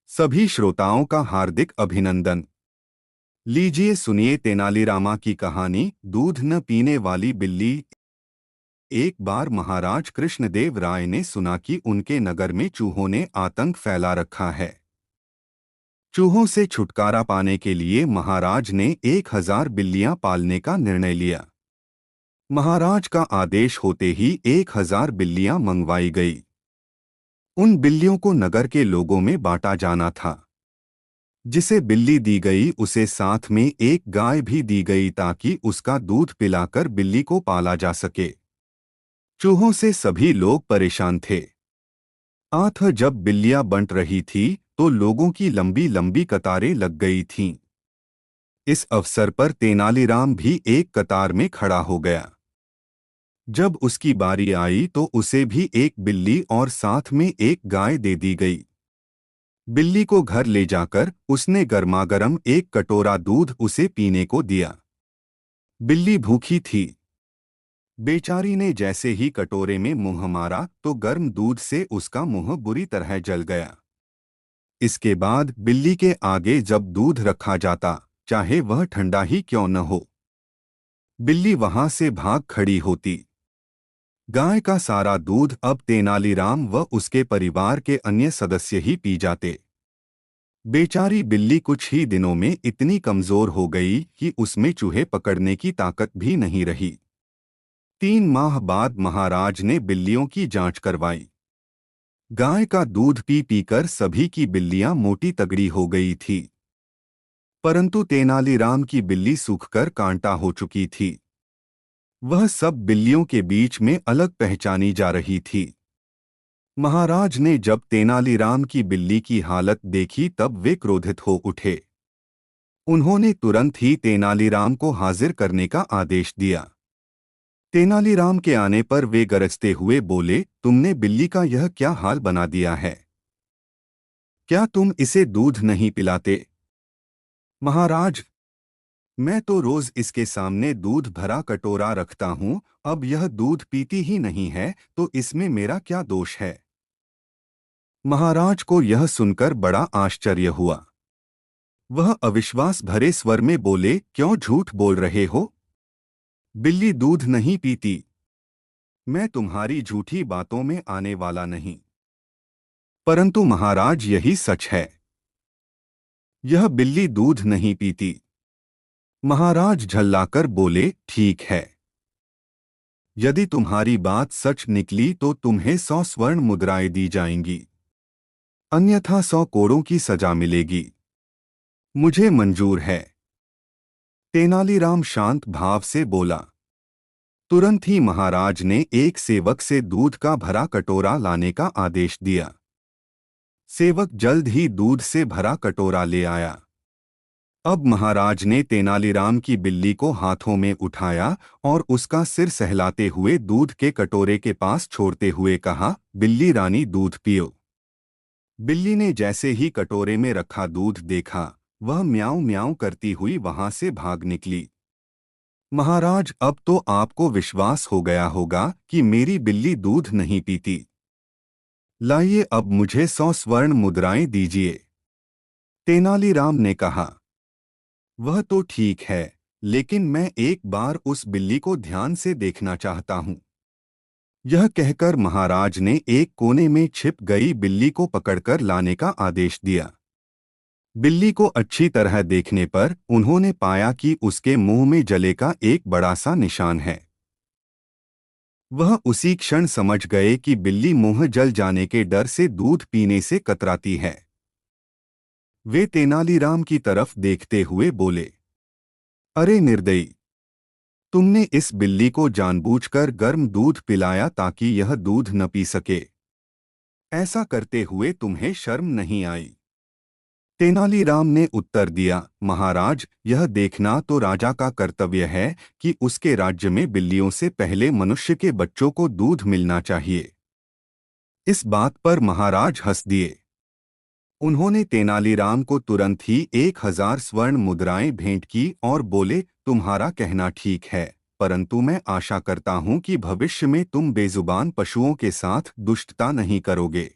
सभी श्रोताओं का हार्दिक अभिनंदन। लीजिए सुनिए तेनालीरामा की कहानी दूध न पीने वाली बिल्ली। एक बार महाराज कृष्णदेव राय ने सुना कि उनके नगर में चूहों ने आतंक फैला रखा है। चूहों से छुटकारा पाने के लिए महाराज ने 1000 बिल्लियां पालने का निर्णय लिया। महाराज का आदेश होते ही 1000 बिल्लियां मंगवाई गई। उन बिल्लियों को नगर के लोगों में बांटा जाना था। जिसे बिल्ली दी गई उसे साथ में एक गाय भी दी गई ताकि उसका दूध पिलाकर बिल्ली को पाला जा सके। चूहों से सभी लोग परेशान थे। जब बिल्लियां बंट रही थी तो लोगों की लंबी लंबी कतारें लग गई थीं। इस अवसर पर तेनालीराम भी एक कतार में खड़ा हो गया। जब उसकी बारी आई तो उसे भी एक बिल्ली और साथ में एक गाय दे दी गई। बिल्ली को घर ले जाकर उसने गर्मागर्म एक कटोरा दूध उसे पीने को दिया। बिल्ली भूखी थी। बेचारी ने जैसे ही कटोरे में मुंह मारा तो गर्म दूध से उसका मुंह बुरी तरह जल गया। इसके बाद बिल्ली के आगे जब दूध रखा जाता, चाहे वह ठंडा ही क्यों न हो, बिल्ली वहां से भाग खड़ी होती। गाय का सारा दूध अब तेनालीराम व उसके परिवार के अन्य सदस्य ही पी जाते। बेचारी बिल्ली कुछ ही दिनों में इतनी कमजोर हो गई कि उसमें चूहे पकड़ने की ताकत भी नहीं रही। 3 माह बाद महाराज ने बिल्लियों की जांच करवाई। गाय का दूध पी पीकर सभी की बिल्लियां मोटी तगड़ी हो गई थी, परंतु तेनालीराम की बिल्ली सूखकर कांटा हो चुकी थी। वह सब बिल्लियों के बीच में अलग पहचानी जा रही थी। महाराज ने जब तेनालीराम की बिल्ली की हालत देखी तब वे क्रोधित हो उठे। उन्होंने तुरंत ही तेनालीराम को हाजिर करने का आदेश दिया। तेनालीराम के आने पर वे गरजते हुए बोले, तुमने बिल्ली का यह क्या हाल बना दिया है? क्या तुम इसे दूध नहीं पिलाते? महाराज, मैं तो रोज इसके सामने दूध भरा कटोरा रखता हूँ, अब यह दूध पीती ही नहीं है तो इसमें मेरा क्या दोष है? महाराज को यह सुनकर बड़ा आश्चर्य हुआ। वह अविश्वास भरे स्वर में बोले, क्यों झूठ बोल रहे हो? बिल्ली दूध नहीं पीती। मैं तुम्हारी झूठी बातों में आने वाला नहीं। परंतु महाराज यही सच है। यह बिल्ली दूध नहीं पीती। महाराज झल्लाकर बोले, ठीक है। यदि तुम्हारी बात सच निकली तो तुम्हें 100 स्वर्ण मुद्राएं दी जाएंगी, अन्यथा 100 कोड़ों की सजा मिलेगी। मुझे मंजूर है। तेनालीराम शांत भाव से बोला। तुरंत ही महाराज ने एक सेवक से दूध का भरा कटोरा लाने का आदेश दिया। सेवक जल्द ही दूध से भरा कटोरा ले आया। अब महाराज ने तेनालीराम की बिल्ली को हाथों में उठाया और उसका सिर सहलाते हुए दूध के कटोरे के पास छोड़ते हुए कहा, बिल्ली रानी दूध पियो। बिल्ली ने जैसे ही कटोरे में रखा दूध देखा, वह म्याऊं म्याऊं करती हुई वहां से भाग निकली। महाराज, अब तो आपको विश्वास हो गया होगा कि मेरी बिल्ली दूध नहीं पीती। लाइए अब मुझे 100 स्वर्ण मुद्राएं दीजिए। तेनालीराम ने कहा। वह तो ठीक है, लेकिन मैं एक बार उस बिल्ली को ध्यान से देखना चाहता हूं। यह कहकर महाराज ने एक कोने में छिप गई बिल्ली को पकड़कर लाने का आदेश दिया। बिल्ली को अच्छी तरह देखने पर उन्होंने पाया कि उसके मुंह में जले का एक बड़ा सा निशान है। वह उसी क्षण समझ गए कि बिल्ली मुंह जल जाने के डर से दूध पीने से कतराती है। वे तेनालीराम की तरफ देखते हुए बोले, अरे निर्दयी, तुमने इस बिल्ली को जानबूझकर गर्म दूध पिलाया ताकि यह दूध न पी सके। ऐसा करते हुए तुम्हें शर्म नहीं आई? तेनालीराम ने उत्तर दिया, महाराज, यह देखना तो राजा का कर्तव्य है कि उसके राज्य में बिल्लियों से पहले मनुष्य के बच्चों को दूध मिलना चाहिए। इस बात पर महाराज हंस दिए। उन्होंने तेनालीराम को तुरंत ही 1000 स्वर्ण मुद्राएं भेंट की और बोले, तुम्हारा कहना ठीक है, परंतु मैं आशा करता हूं कि भविष्य में तुम बेजुबान पशुओं के साथ दुष्टता नहीं करोगे।